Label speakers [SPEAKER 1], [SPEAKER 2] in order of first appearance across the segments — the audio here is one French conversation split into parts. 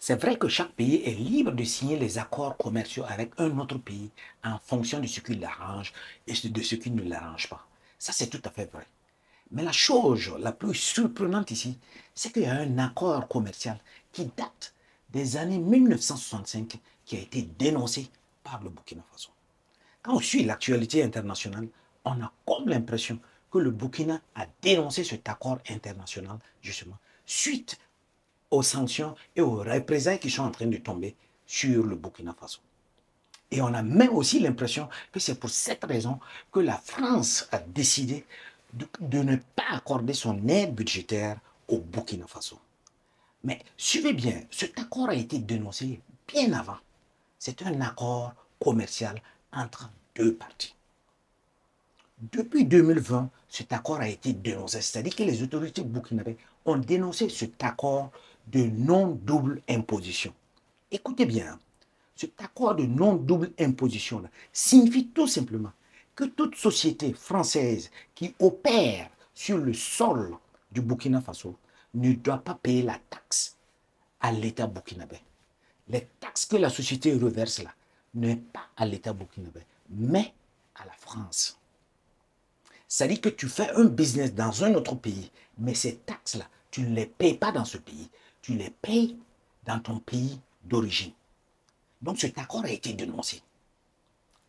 [SPEAKER 1] C'est vrai que chaque pays est libre de signer les accords commerciaux avec un autre pays en fonction de ce qui l'arrange et de ce qui ne l'arrange pas. Ça, c'est tout à fait vrai. Mais la chose la plus surprenante ici, c'est qu'il y a un accord commercial qui date des années 1965 qui a été dénoncé par le Burkina Faso. Quand on suit l'actualité internationale, on a comme l'impression que le Burkina a dénoncé cet accord international, justement, suite aux sanctions et aux représailles qui sont en train de tomber sur le Burkina Faso. Et on a même aussi l'impression que c'est pour cette raison que la France a décidé de ne pas accorder son aide budgétaire au Burkina Faso. Mais suivez bien, cet accord a été dénoncé bien avant. C'est un accord commercial entre deux parties. Depuis 2020, cet accord a été dénoncé, c'est-à-dire que les autorités burkinabées ont dénoncé cet accord de non-double imposition. Écoutez bien, cet accord de non-double imposition là, signifie tout simplement que toute société française qui opère sur le sol du Burkina Faso ne doit pas payer la taxe à l'État burkinabé. Les taxes que la société reverse là n'est pas à l'État burkinabé, mais à la France. C'est-à-dire que tu fais un business dans un autre pays, mais ces taxes-là, tu ne les payes pas dans ce pays, tu les payes dans ton pays d'origine. Donc cet accord a été dénoncé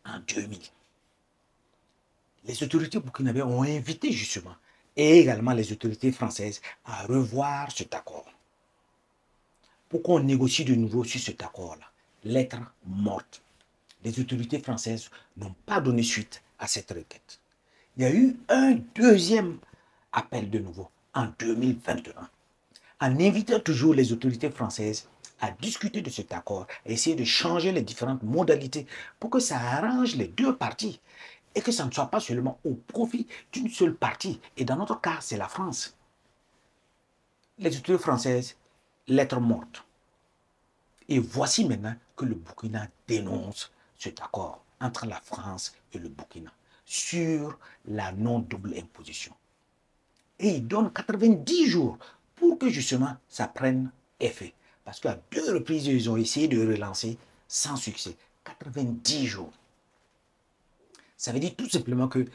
[SPEAKER 1] en 2000. Les autorités burkinabées ont invité justement, et également les autorités françaises, à revoir cet accord. Pour qu'on négocie de nouveau sur cet accord-là. Lettre morte. Les autorités françaises n'ont pas donné suite à cette requête. Il y a eu un deuxième appel de nouveau en 2021, en invitant toujours les autorités françaises à discuter de cet accord, à essayer de changer les différentes modalités pour que ça arrange les deux parties et que ça ne soit pas seulement au profit d'une seule partie. Et dans notre cas, c'est la France. Les autorités françaises, lettre morte. Et voici maintenant que le Burkina dénonce cet accord entre la France et le Burkina sur la non-double imposition. Et il donne 90 jours pour que justement ça prenne effet. Parce qu'à deux reprises, ils ont essayé de relancer sans succès. 90 jours. Ça veut dire tout simplement que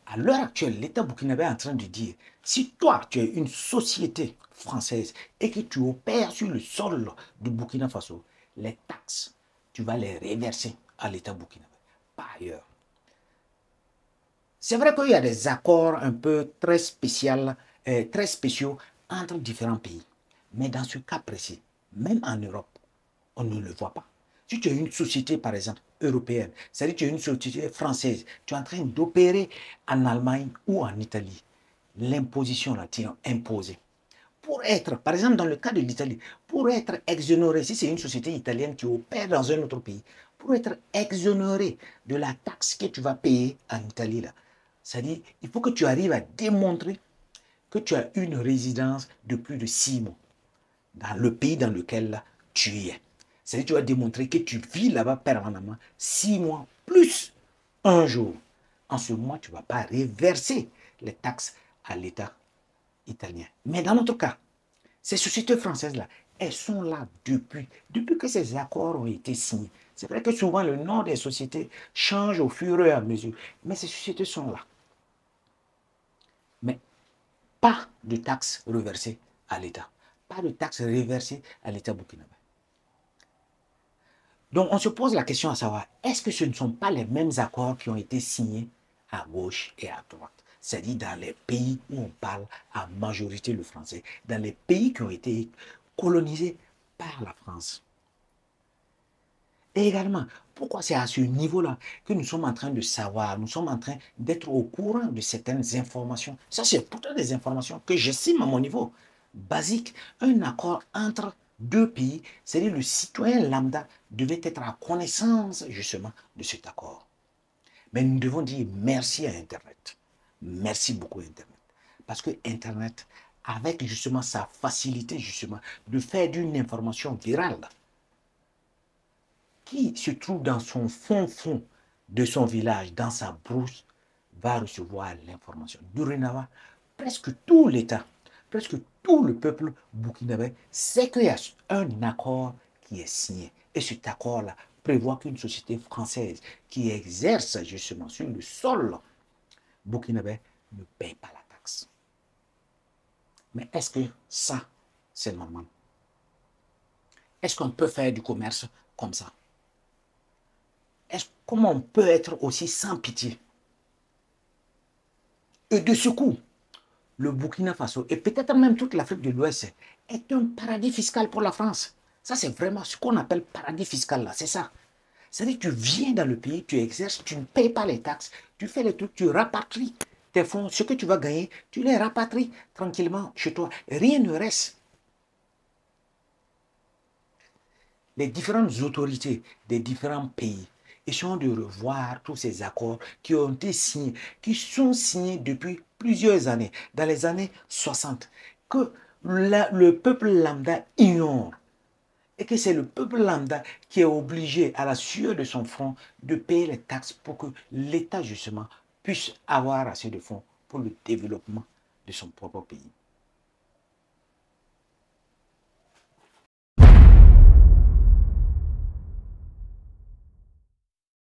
[SPEAKER 1] à l'heure actuelle, l'État burkinabé est en train de dire, si toi, tu es une société française et que tu opères sur le sol du Burkina Faso, les taxes, tu vas les reverser à l'État burkinabé, pas ailleurs. C'est vrai qu'il y a des accords un peu très spéciaux entre différents pays. Mais dans ce cas précis, même en Europe, on ne le voit pas. Si tu es une société, par exemple, européenne, c'est-à-dire que tu es une société française, tu es en train d'opérer en Allemagne ou en Italie, l'imposition là, tu es imposée. Pour être, par exemple, dans le cas de l'Italie, pour être exonéré, si c'est une société italienne qui opère dans un autre pays, pour être exonéré de la taxe que tu vas payer en Italie, là, c'est-à-dire, il faut que tu arrives à démontrer que tu as une résidence de plus de 6 mois dans le pays dans lequel là, tu es. C'est-à-dire que tu vas démontrer que tu vis là-bas permanemment 6 mois plus un jour. En ce mois, tu ne vas pas reverser les taxes à l'État italien. Mais dans notre cas, ces sociétés françaises-là, elles sont là depuis que ces accords ont été signés. C'est vrai que souvent le nom des sociétés change au fur et à mesure, mais ces sociétés sont là. Mais pas de taxes reversées à l'État. Pas de taxes reversées à l'État burkinabé. Donc on se pose la question à savoir, est-ce que ce ne sont pas les mêmes accords qui ont été signés à gauche et à droite? C'est-à-dire dans les pays où on parle à majorité le français, dans les pays qui ont été colonisés par la France. Et également, pourquoi c'est à ce niveau-là que nous sommes en train de savoir, nous sommes en train d'être au courant de certaines informations. Ça, c'est pourtant des informations que j'estime à mon niveau basique. Un accord entre deux pays, c'est-à-dire le citoyen lambda devait être à connaissance justement de cet accord. Mais nous devons dire merci à Internet. Merci beaucoup Internet. Parce que Internet, avec justement sa facilité justement de faire d'une information virale, qui se trouve dans son fond de son village, dans sa brousse, va recevoir l'information. Dorénavant, presque tout l'État, presque tout le peuple burkinabé sait qu'il y a un accord qui est signé. Et cet accord-là prévoit qu'une société française qui exerce justement sur le sol burkinabé ne paye pas la taxe. Mais est-ce que ça, c'est normal? Est-ce qu'on peut faire du commerce comme ça? Comment on peut être aussi sans pitié? Et de ce coup, le Burkina Faso, et peut-être même toute l'Afrique de l'Ouest, est un paradis fiscal pour la France. Ça, c'est vraiment ce qu'on appelle paradis fiscal, là, c'est ça. C'est-à-dire que tu viens dans le pays, tu exerces, tu ne payes pas les taxes, tu fais les trucs, tu rapatries tes fonds, ce que tu vas gagner, tu les rapatries tranquillement chez toi. Rien ne reste. Les différentes autorités des différents pays essayent de revoir tous ces accords qui ont été signés, qui sont signés depuis plusieurs années, dans les années 60, que le peuple lambda ignore. Et que c'est le peuple lambda qui est obligé, à la sueur de son front, de payer les taxes pour que l'État, justement, puisse avoir assez de fonds pour le développement de son propre pays.